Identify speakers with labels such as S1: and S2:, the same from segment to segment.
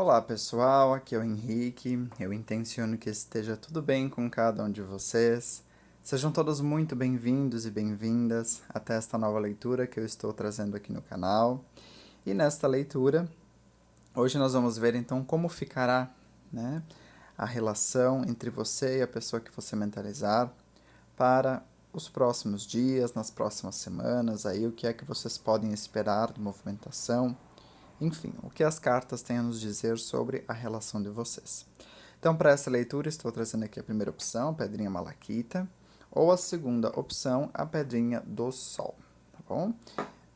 S1: Olá pessoal, aqui é o Henrique. Eu intenciono que esteja tudo bem com cada um de vocês. Sejam todos muito bem-vindos e bem-vindas até esta nova leitura que eu estou trazendo aqui no canal. E nesta leitura, hoje nós vamos ver então como ficará, né, a relação entre você e a pessoa que você mentalizar para os próximos dias, nas próximas semanas, aí o que é que vocês podem esperar de movimentação. Enfim, o que as cartas têm a nos dizer sobre a relação de vocês. Então, para essa leitura, estou trazendo aqui a primeira opção, pedrinha malaquita, ou a segunda opção, a pedrinha do sol, tá bom?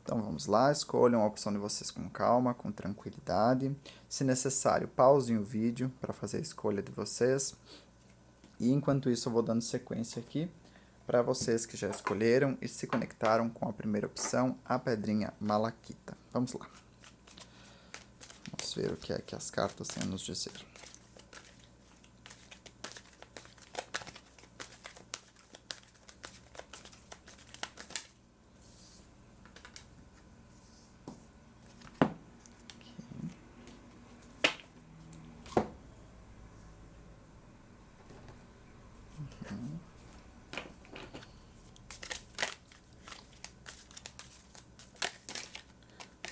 S1: Então vamos lá, escolham a opção de vocês com calma, com tranquilidade. Se necessário, pausem o vídeo para fazer a escolha de vocês. E enquanto isso, eu vou dando sequência aqui para vocês que já escolheram e se conectaram com a primeira opção, a pedrinha malaquita. Vamos lá. Vamos ver o que é que as cartas têm a nos dizer.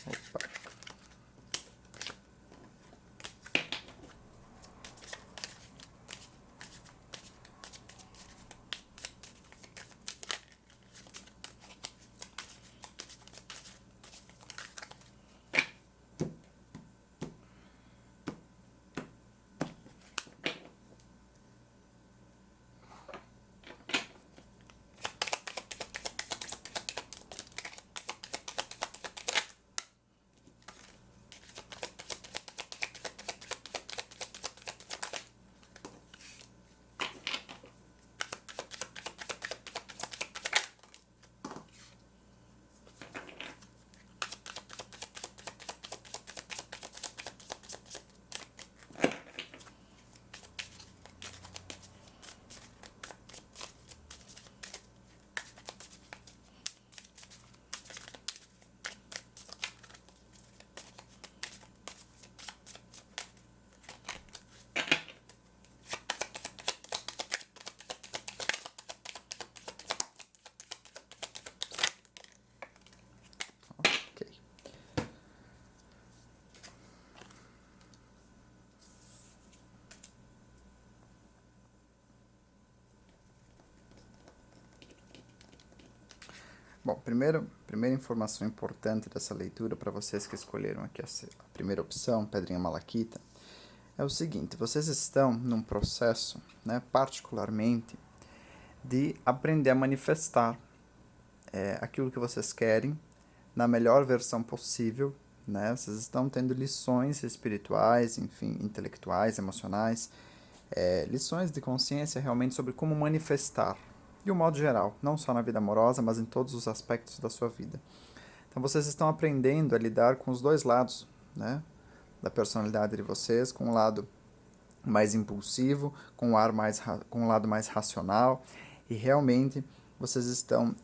S1: Opa. Ok. Bom, primeira informação importante dessa leitura para vocês que escolheram aqui a primeira opção, pedrinha malaquita, é o seguinte: vocês estão num processo, né, particularmente, de aprender a manifestar aquilo que vocês querem na melhor versão possível, né? Vocês estão tendo lições espirituais, enfim, intelectuais, emocionais, lições de consciência realmente sobre como manifestar, de um modo geral, não só na vida amorosa, mas em todos os aspectos da sua vida. Então vocês estão aprendendo a lidar com os dois lados, né, da personalidade de vocês, com o lado mais impulsivo, com um lado mais racional, e realmente vocês estão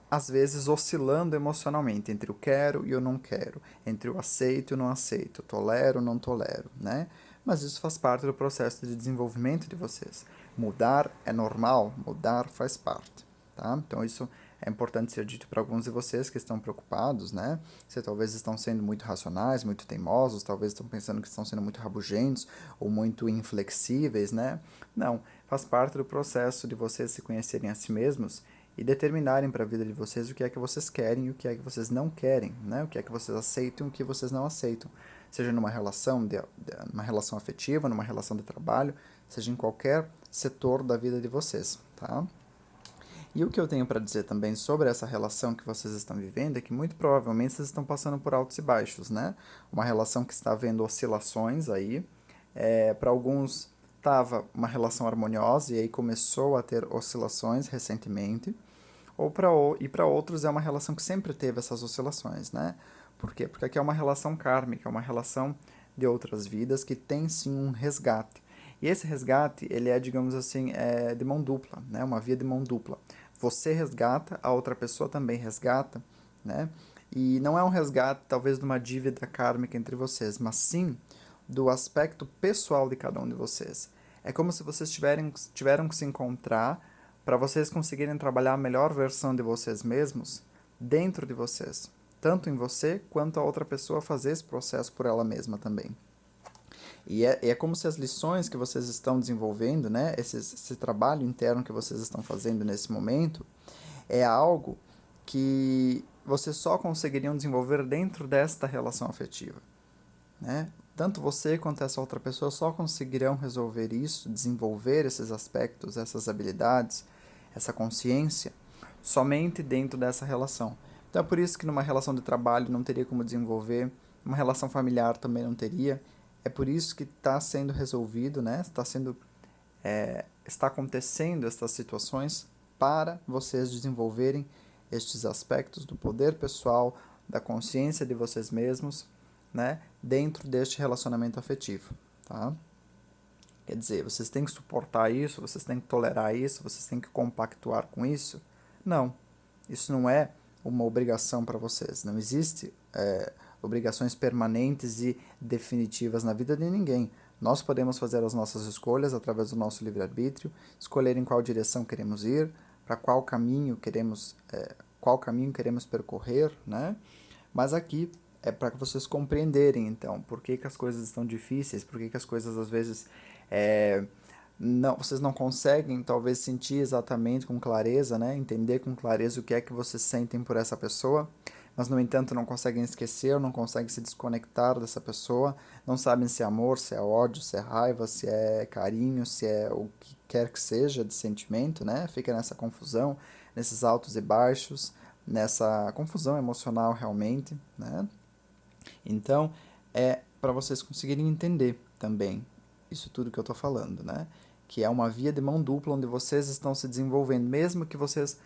S1: às vezes oscilando emocionalmente entre o quero e eu não quero, entre o aceito e o não aceito, tolero ou não tolero, né? Mas isso faz parte do processo de desenvolvimento de vocês. Mudar é normal, mudar faz parte, tá? Então isso é importante ser dito para alguns de vocês que estão preocupados, né? Você talvez estão sendo muito racionais, muito teimosos, talvez estão pensando que estão sendo muito rabugentos ou muito inflexíveis, né? Não, faz parte do processo de vocês se conhecerem a si mesmos e determinarem para a vida de vocês o que é que vocês querem e o que é que vocês não querem, né? O que é que vocês aceitam e o que vocês não aceitam, seja numa numa relação afetiva, numa relação de trabalho, seja em qualquer setor da vida de vocês, tá? E o que eu tenho para dizer também sobre essa relação que vocês estão vivendo é que muito provavelmente vocês estão passando por altos e baixos, né? Uma relação que está havendo oscilações aí. Para alguns estava uma relação harmoniosa e aí começou a ter oscilações recentemente. E para outros é uma relação que sempre teve essas oscilações, né? Por quê? Porque aqui é uma relação kármica, é uma relação de outras vidas que tem sim um resgate. E esse resgate, ele é, digamos assim, de mão dupla, né? Uma via de mão dupla. Você resgata, a outra pessoa também resgata, né? E não é um resgate, talvez, de uma dívida kármica entre vocês, mas sim do aspecto pessoal de cada um de vocês. É como se vocês tiveram que se encontrar para vocês conseguirem trabalhar a melhor versão de vocês mesmos dentro de vocês, tanto em você quanto a outra pessoa fazer esse processo por ela mesma também. E é como se as lições que vocês estão desenvolvendo, né, esse trabalho interno que vocês estão fazendo nesse momento, é algo que vocês só conseguiriam desenvolver dentro desta relação afetiva, né? Tanto você quanto essa outra pessoa só conseguirão resolver isso, desenvolver esses aspectos, essas habilidades, essa consciência, somente dentro dessa relação. Então é por isso que numa relação de trabalho não teria como desenvolver, uma relação familiar também não teria. É por isso que está sendo resolvido, né? Está acontecendo estas situações para vocês desenvolverem estes aspectos do poder pessoal, da consciência de vocês mesmos, né, dentro deste relacionamento afetivo, tá? Quer dizer, vocês têm que suportar isso, vocês têm que tolerar isso, vocês têm que compactuar com isso? Não, isso não é uma obrigação para vocês. Não existe obrigações permanentes e definitivas na vida de ninguém. Nós podemos fazer as nossas escolhas através do nosso livre-arbítrio, escolher em qual direção queremos ir, para qual caminho queremos percorrer, né? Mas aqui é para que vocês compreenderem, então, por que as coisas estão difíceis, por que as coisas, às vezes, vocês não conseguem, talvez, sentir exatamente com clareza, né? Entender com clareza o que é que vocês sentem por essa pessoa, mas, no entanto, não conseguem esquecer, não conseguem se desconectar dessa pessoa, não sabem se é amor, se é ódio, se é raiva, se é carinho, se é o que quer que seja de sentimento, né? Fica nessa confusão, nesses altos e baixos, nessa confusão emocional realmente, né? Então, é para vocês conseguirem entender também isso tudo que eu estou falando, né? Que é uma via de mão dupla onde vocês estão se desenvolvendo, mesmo que vocês,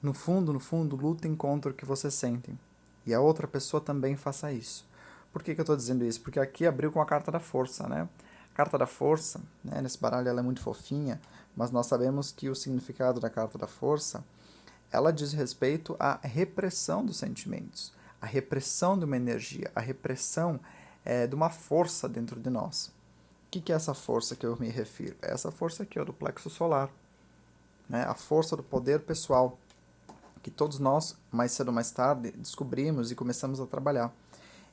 S1: no fundo, lutem contra o que vocês sentem. E a outra pessoa também faça isso. Por que eu estou dizendo isso? Porque aqui abriu com a carta da força, né? A carta da força, né, nesse baralho ela é muito fofinha, mas nós sabemos que o significado da carta da força, ela diz respeito à repressão dos sentimentos, a repressão de uma energia, a repressão de uma força dentro de nós. O que é essa força que eu me refiro? É essa força aqui, ó, do plexo solar, né? A força do poder pessoal, que todos nós, mais cedo ou mais tarde, descobrimos e começamos a trabalhar.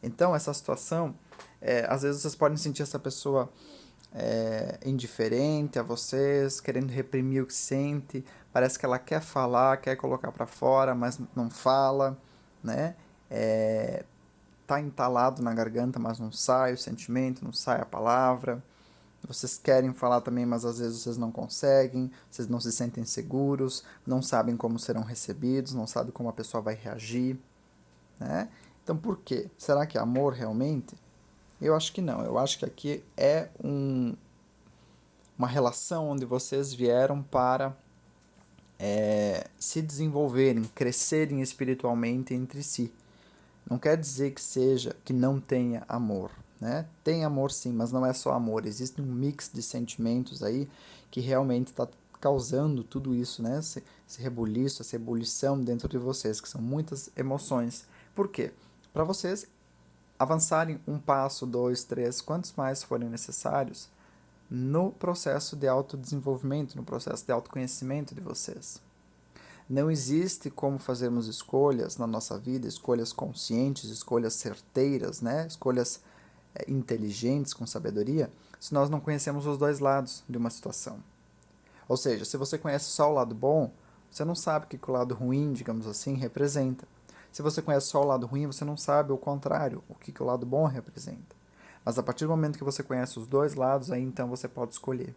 S1: Então, essa situação, às vezes vocês podem sentir essa pessoa indiferente a vocês, querendo reprimir o que sente, parece que ela quer falar, quer colocar para fora, mas não fala, né? Tá entalado na garganta, mas não sai o sentimento, não sai a palavra. Vocês querem falar também, mas às vezes vocês não conseguem, vocês não se sentem seguros, não sabem como serão recebidos, não sabem como a pessoa vai reagir, né? Então, por quê? Será que é amor realmente? Eu acho que não. Eu acho que aqui é uma relação onde vocês vieram para se desenvolverem, crescerem espiritualmente entre si. Não quer dizer que não tenha amor, né? Tem amor sim, mas não é só amor. Existe um mix de sentimentos aí que realmente está causando tudo isso, né? Esse rebuliço, essa ebulição dentro de vocês, que são muitas emoções. Por quê? Para vocês avançarem um passo, dois, três, quantos mais forem necessários no processo de autodesenvolvimento, no processo de autoconhecimento de vocês. Não existe como fazermos escolhas na nossa vida, escolhas conscientes, escolhas certeiras, né? Escolhas inteligentes, com sabedoria, se nós não conhecemos os dois lados de uma situação. Ou seja, se você conhece só o lado bom, você não sabe o que o lado ruim, digamos assim, representa. Se você conhece só o lado ruim, você não sabe o contrário, o que o lado bom representa. Mas a partir do momento que você conhece os dois lados, aí então você pode escolher.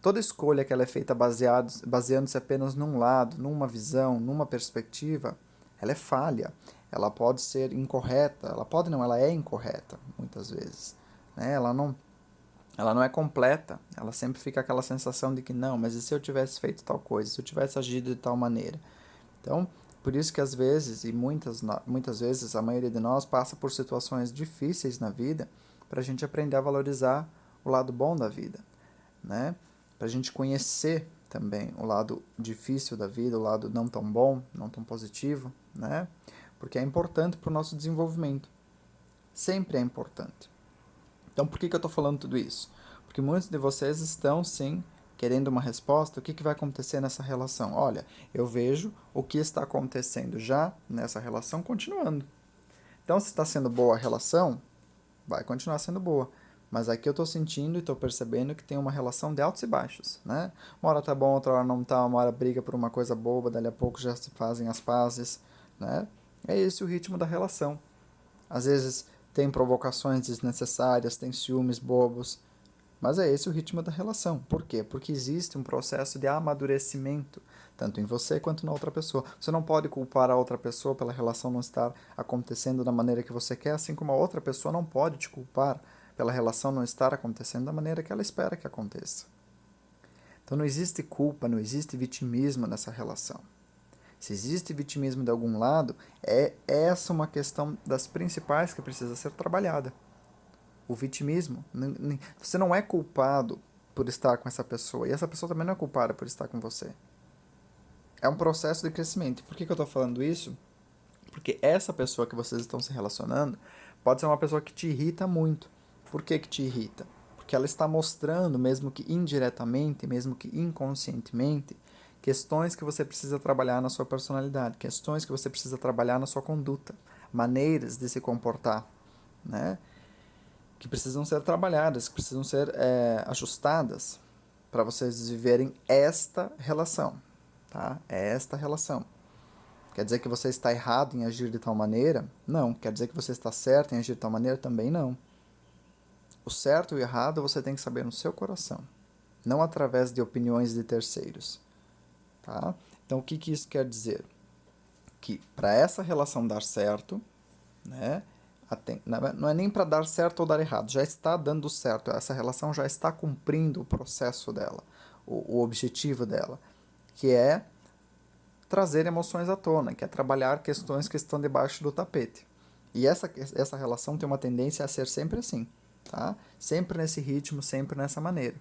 S1: Toda escolha que ela é feita baseando-se apenas num lado, numa visão, numa perspectiva, ela é falha. Ela pode ser incorreta. Ela pode não, ela é incorreta, muitas vezes. Né? Ela não é completa. Ela sempre fica aquela sensação de que não, mas e se eu tivesse feito tal coisa? Se eu tivesse agido de tal maneira? Então, por isso que às vezes, e muitas vezes, a maioria de nós passa por situações difíceis na vida para a gente aprender a valorizar o lado bom da vida, né? Para a gente conhecer também o lado difícil da vida, o lado não tão bom, não tão positivo, né? Porque é importante para o nosso desenvolvimento. Sempre é importante. Então, por que eu estou falando tudo isso? Porque muitos de vocês estão, sim, querendo uma resposta. O que vai acontecer nessa relação? Olha, eu vejo o que está acontecendo já nessa relação continuando. Então, se está sendo boa a relação, vai continuar sendo boa. Mas aqui eu estou sentindo e estou percebendo que tem uma relação de altos e baixos, né? Uma hora tá bom, outra hora não tá, uma hora briga por uma coisa boba, dali a pouco já se fazem as pazes, né? É esse o ritmo da relação. Às vezes tem provocações desnecessárias, tem ciúmes bobos, mas é esse o ritmo da relação. Por quê? Porque existe um processo de amadurecimento, tanto em você quanto na outra pessoa. Você não pode culpar a outra pessoa pela relação não estar acontecendo da maneira que você quer, assim como a outra pessoa não pode te culpar pela relação não estar acontecendo da maneira que ela espera que aconteça. Então não existe culpa, não existe vitimismo nessa relação. Se existe vitimismo de algum lado, é essa uma questão das principais que precisa ser trabalhada. O vitimismo. Você não é culpado por estar com essa pessoa. E essa pessoa também não é culpada por estar com você. É um processo de crescimento. Por que eu estou falando isso? Porque essa pessoa que vocês estão se relacionando pode ser uma pessoa que te irrita muito. Por que te irrita? Porque ela está mostrando, mesmo que indiretamente, mesmo que inconscientemente, questões que você precisa trabalhar na sua personalidade, questões que você precisa trabalhar na sua conduta, maneiras de se comportar, né? Que precisam ser trabalhadas, que precisam ser ajustadas para vocês viverem esta relação, tá? É esta relação. Quer dizer que você está errado em agir de tal maneira? Não. Quer dizer que você está certo em agir de tal maneira? Também não. O certo e o errado você tem que saber no seu coração, não através de opiniões de terceiros, tá? Então, o que isso quer dizer? Que para essa relação dar certo, né? Não é nem para dar certo ou dar errado, já está dando certo, essa relação já está cumprindo o processo dela, o objetivo dela, que é trazer emoções à tona, que é trabalhar questões que estão debaixo do tapete. E essa relação tem uma tendência a ser sempre assim, tá? Sempre nesse ritmo, sempre nessa maneira.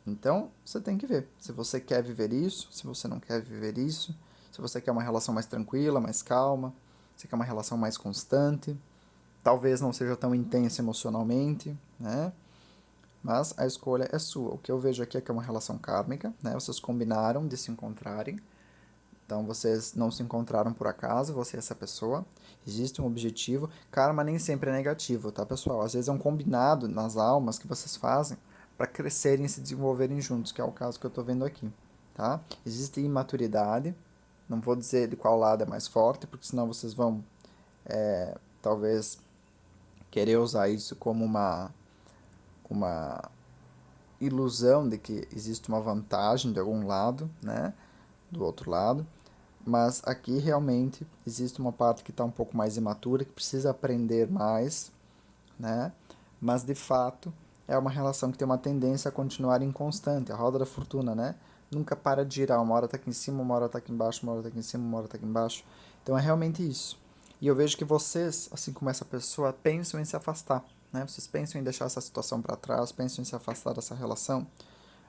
S1: Então, você tem que ver se você quer viver isso, se você não quer viver isso, se você quer uma relação mais tranquila, mais calma, se quer uma relação mais constante, talvez não seja tão intensa emocionalmente, né? Mas a escolha é sua. O que eu vejo aqui é que é uma relação kármica, né? Vocês combinaram de se encontrarem. Então vocês não se encontraram por acaso, você e essa pessoa. Existe um objetivo. Karma nem sempre é negativo, tá, pessoal? Às vezes é um combinado nas almas que vocês fazem para crescerem e se desenvolverem juntos, que é o caso que eu estou vendo aqui, tá? Existe imaturidade. Não vou dizer de qual lado é mais forte, porque senão vocês vão, talvez, querer usar isso como uma ilusão de que existe uma vantagem de algum lado, né? Do outro lado. Mas aqui realmente existe uma parte que está um pouco mais imatura, que precisa aprender mais, né? Mas de fato é uma relação que tem uma tendência a continuar inconstante, a roda da fortuna, né? Nunca para de girar, uma hora está aqui em cima, uma hora está aqui embaixo, uma hora está aqui em cima, uma hora está aqui embaixo. Então é realmente isso. E eu vejo que vocês, assim como essa pessoa, pensam em se afastar, né? Vocês pensam em deixar essa situação para trás, pensam em se afastar dessa relação,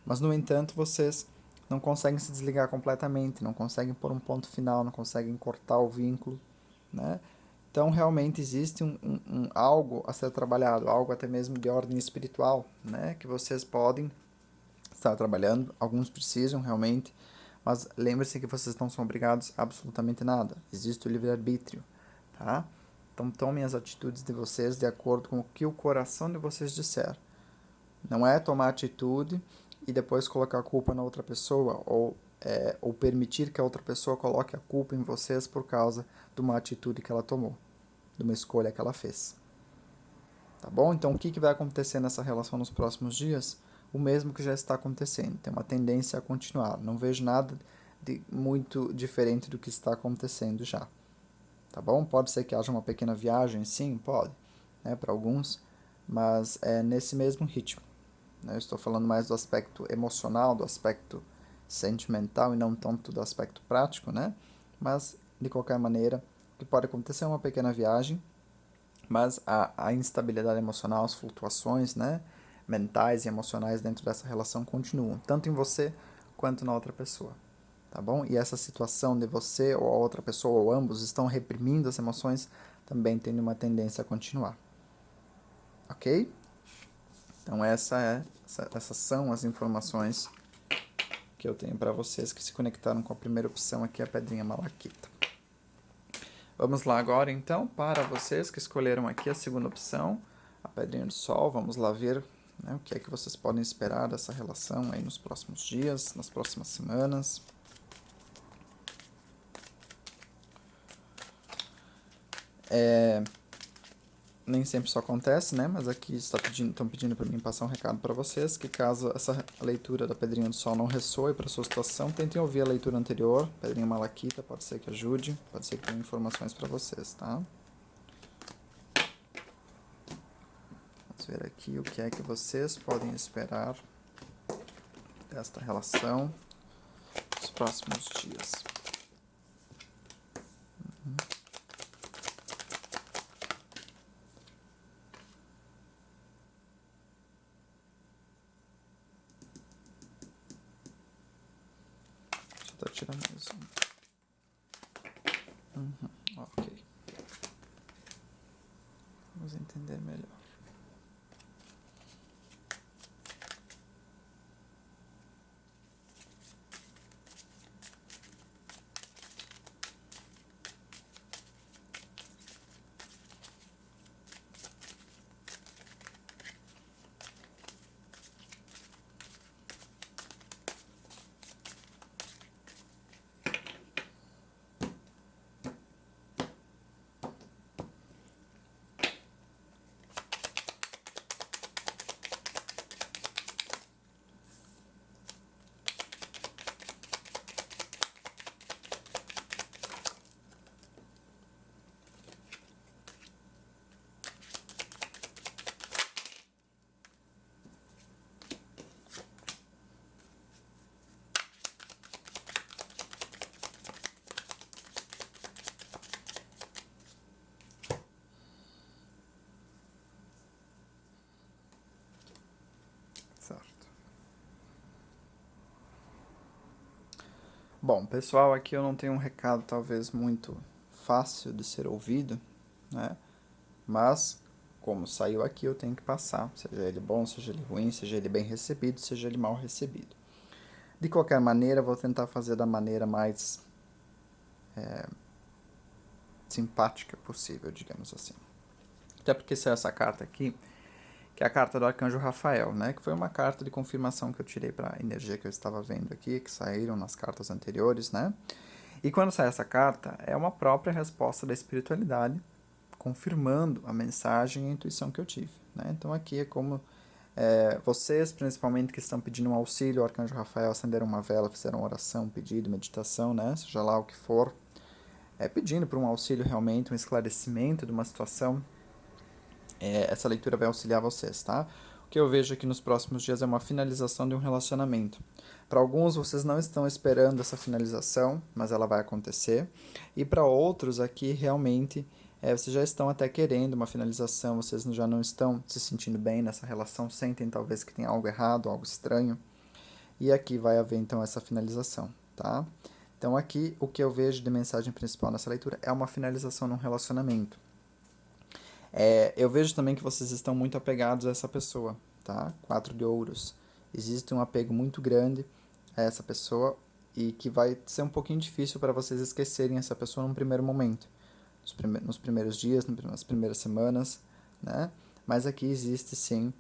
S1: mas no entanto vocês não conseguem se desligar completamente, não conseguem pôr um ponto final, não conseguem cortar o vínculo, né? Então realmente existe algo a ser trabalhado, algo até mesmo de ordem espiritual, né? Que vocês podem estar trabalhando, alguns precisam realmente, mas lembre-se que vocês não são obrigados a absolutamente nada, existe o livre-arbítrio, tá? Então tomem as atitudes de vocês de acordo com o que o coração de vocês disser. Não é tomar atitude e depois colocar a culpa na outra pessoa ou permitir que a outra pessoa coloque a culpa em vocês por causa de uma atitude que ela tomou, de uma escolha que ela fez. Tá bom? Então, o que vai acontecer nessa relação nos próximos dias? O mesmo que já está acontecendo. Tem uma tendência a continuar. Não vejo nada de muito diferente do que está acontecendo já. Tá bom? Pode ser que haja uma pequena viagem, sim, pode, né, para alguns, mas é nesse mesmo ritmo. Eu estou falando mais do aspecto emocional, do aspecto sentimental e não tanto do aspecto prático, né? Mas, de qualquer maneira, o que pode acontecer é uma pequena viagem, mas a instabilidade emocional, as flutuações, né, mentais e emocionais dentro dessa relação continuam, tanto em você quanto na outra pessoa, tá bom? E essa situação de você ou a outra pessoa ou ambos estão reprimindo as emoções também tem uma tendência a continuar. Ok? Então essas são as informações que eu tenho para vocês que se conectaram com a primeira opção aqui, a pedrinha malaquita. Vamos lá agora então, para vocês que escolheram aqui a segunda opção, a pedrinha do sol. Vamos lá ver, né, o que é que vocês podem esperar dessa relação aí nos próximos dias, nas próximas semanas. Nem sempre isso acontece, né? Mas aqui estão pedindo para mim passar um recado para vocês, que caso essa leitura da Pedrinha do Sol não ressoe para sua situação, tentem ouvir a leitura anterior, Pedrinha Malaquita, pode ser que ajude, pode ser que tenha informações para vocês, tá? Vamos ver aqui o que é que vocês podem esperar desta relação nos próximos dias. Tá tirando mais um. Ok. Vamos entender melhor. Certo. Bom, pessoal, aqui eu não tenho um recado talvez muito fácil de ser ouvido, né? Mas, como saiu aqui, eu tenho que passar, seja ele bom, seja ele ruim, seja ele bem recebido, seja ele mal recebido. De qualquer maneira, vou tentar fazer da maneira mais simpática possível, digamos assim. Até porque saiu essa carta aqui, que é a carta do Arcanjo Rafael, né? Que foi uma carta de confirmação que eu tirei para a energia que eu estava vendo aqui, que saíram nas cartas anteriores, né? E quando sai essa carta, é uma própria resposta da espiritualidade, confirmando a mensagem e a intuição que eu tive, né? Então aqui é como vocês, principalmente, que estão pedindo um auxílio ao Arcanjo Rafael, acenderam uma vela, fizeram oração, pedido, meditação, né? Seja lá o que for, pedindo por um auxílio realmente, um esclarecimento de uma situação, essa leitura vai auxiliar vocês, tá? O que eu vejo aqui nos próximos dias é uma finalização de um relacionamento. Para alguns, vocês não estão esperando essa finalização, mas ela vai acontecer. E para outros aqui, realmente, vocês já estão até querendo uma finalização, vocês já não estão se sentindo bem nessa relação, sentem talvez que tem algo errado, algo estranho. E aqui vai haver, então, essa finalização, tá? Então, aqui, o que eu vejo de mensagem principal nessa leitura é uma finalização num relacionamento. Eu vejo também que vocês estão muito apegados a essa pessoa, tá? 4 de ouros. Existe um apego muito grande a essa pessoa e que vai ser um pouquinho difícil para vocês esquecerem essa pessoa num primeiro momento. Nos primeiros dias, nas primeiras semanas, né? Mas aqui existe sim,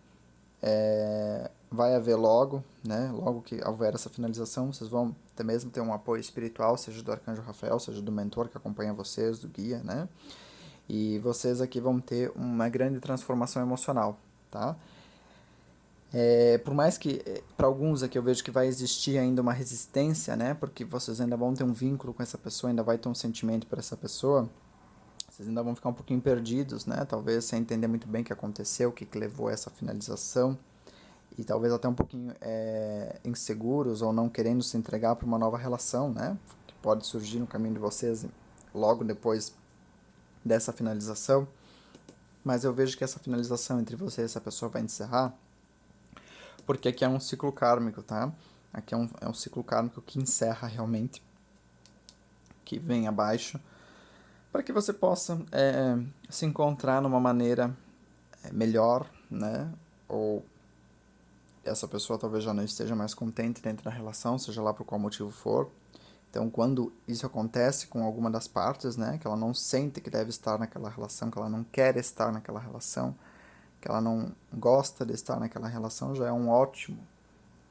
S1: vai haver logo, né? Logo que houver essa finalização, vocês vão até mesmo ter um apoio espiritual, seja do Arcanjo Rafael, seja do mentor que acompanha vocês, do guia, né? E vocês aqui vão ter uma grande transformação emocional, tá? Por mais que para alguns aqui eu vejo que vai existir ainda uma resistência, né? Porque vocês ainda vão ter um vínculo com essa pessoa, ainda vai ter um sentimento por essa pessoa. Vocês ainda vão ficar um pouquinho perdidos, né? Talvez sem entender muito bem o que aconteceu, o que levou a essa finalização. E talvez até um pouquinho inseguros ou não querendo se entregar para uma nova relação, né? Que pode surgir no caminho de vocês logo depois dessa finalização. Mas eu vejo que essa finalização entre você e essa pessoa vai encerrar, porque aqui é um ciclo kármico, tá? Aqui é um ciclo kármico que encerra realmente, que vem abaixo, para que você possa se encontrar numa maneira melhor, né? Ou essa pessoa talvez já não esteja mais contente dentro da relação, seja lá por qual motivo for. Então, quando isso acontece com alguma das partes, né, que ela não sente que deve estar naquela relação, que ela não quer estar naquela relação, que ela não gosta de estar naquela relação, já é um ótimo,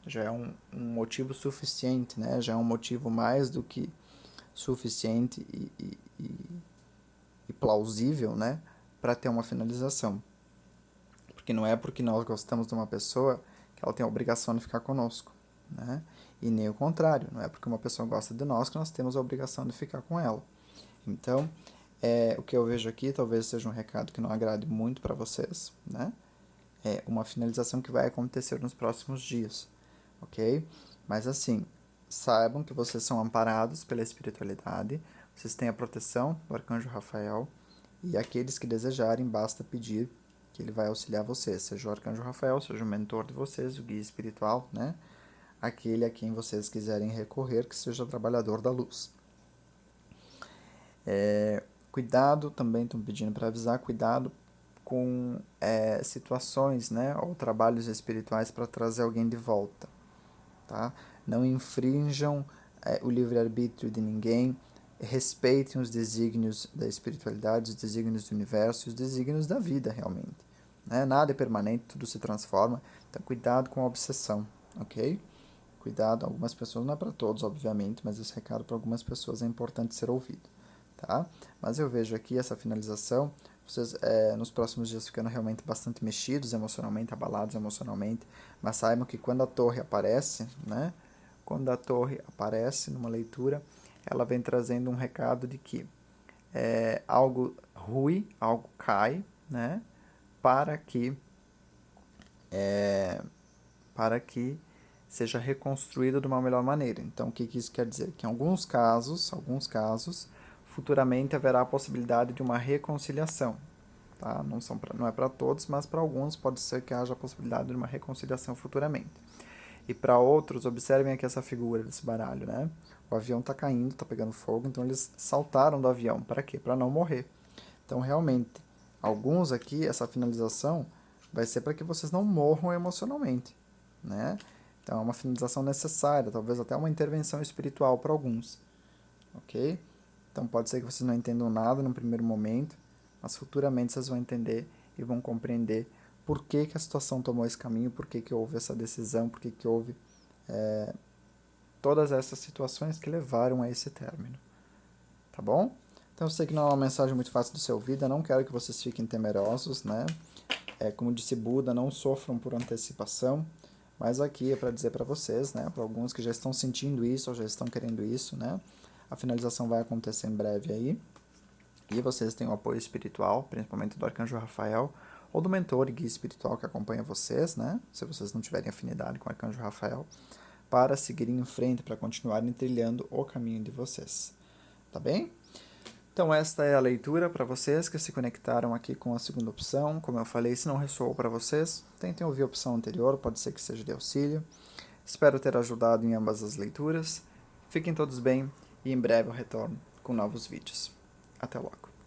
S1: já é um motivo suficiente, né, já é um motivo mais do que suficiente e plausível, né, para ter uma finalização. Porque não é porque nós gostamos de uma pessoa que ela tem a obrigação de ficar conosco, né? E nem o contrário, não é porque uma pessoa gosta de nós que nós temos a obrigação de ficar com ela. Então, o que eu vejo aqui talvez seja um recado que não agrade muito para vocês, né? É uma finalização que vai acontecer nos próximos dias, ok? Mas assim, saibam que vocês são amparados pela espiritualidade, vocês têm a proteção do Arcanjo Rafael, e aqueles que desejarem, basta pedir que ele vai auxiliar vocês, seja o Arcanjo Rafael, seja o mentor de vocês, o guia espiritual, né? Aquele a quem vocês quiserem recorrer, que seja o trabalhador da luz. Cuidado, também estão pedindo para avisar, cuidado com situações, né, ou trabalhos espirituais para trazer alguém de volta, tá? Não infrinjam o livre-arbítrio de ninguém, respeitem os desígnios da espiritualidade, os desígnios do universo, os desígnios da vida, realmente. Né? Nada é permanente, tudo se transforma, então cuidado com a obsessão, ok? Cuidado, algumas pessoas, não é para todos, obviamente, mas esse recado para algumas pessoas é importante ser ouvido, tá? Mas eu vejo aqui essa finalização, vocês nos próximos dias ficando realmente bastante mexidos emocionalmente, abalados emocionalmente, mas saibam que quando a torre aparece, né? Quando a torre aparece numa leitura, ela vem trazendo um recado de que algo rui, algo cai, né? Para que seja reconstruído de uma melhor maneira. Então, o que isso quer dizer? Que em alguns casos, futuramente haverá a possibilidade de uma reconciliação. Tá? Não é para todos, mas para alguns pode ser que haja a possibilidade de uma reconciliação futuramente. E para outros, observem aqui essa figura desse baralho, né? O avião está caindo, está pegando fogo, então eles saltaram do avião. Para quê? Para não morrer. Então, realmente, alguns aqui, essa finalização vai ser para que vocês não morram emocionalmente, né? Então, é uma finalização necessária, talvez até uma intervenção espiritual para alguns, ok? Então, pode ser que vocês não entendam nada no primeiro momento, mas futuramente vocês vão entender e vão compreender por que a situação tomou esse caminho, por que houve essa decisão, por que houve todas essas situações que levaram a esse término, tá bom? Então, eu sei que não é uma mensagem muito fácil de ser ouvida, não quero que vocês fiquem temerosos, né? Como disse Buda, não sofram por antecipação, mas aqui é para dizer para vocês, né? Para alguns que já estão sentindo isso ou já estão querendo isso, né? A finalização vai acontecer em breve aí. E vocês têm o apoio espiritual, principalmente do Arcanjo Rafael, ou do mentor e guia espiritual que acompanha vocês, né? Se vocês não tiverem afinidade com o Arcanjo Rafael, para seguirem em frente, para continuarem trilhando o caminho de vocês. Tá bem? Então, esta é a leitura para vocês que se conectaram aqui com a segunda opção. Como eu falei, se não ressoou para vocês, tentem ouvir a opção anterior, pode ser que seja de auxílio. Espero ter ajudado em ambas as leituras. Fiquem todos bem e em breve eu retorno com novos vídeos. Até logo.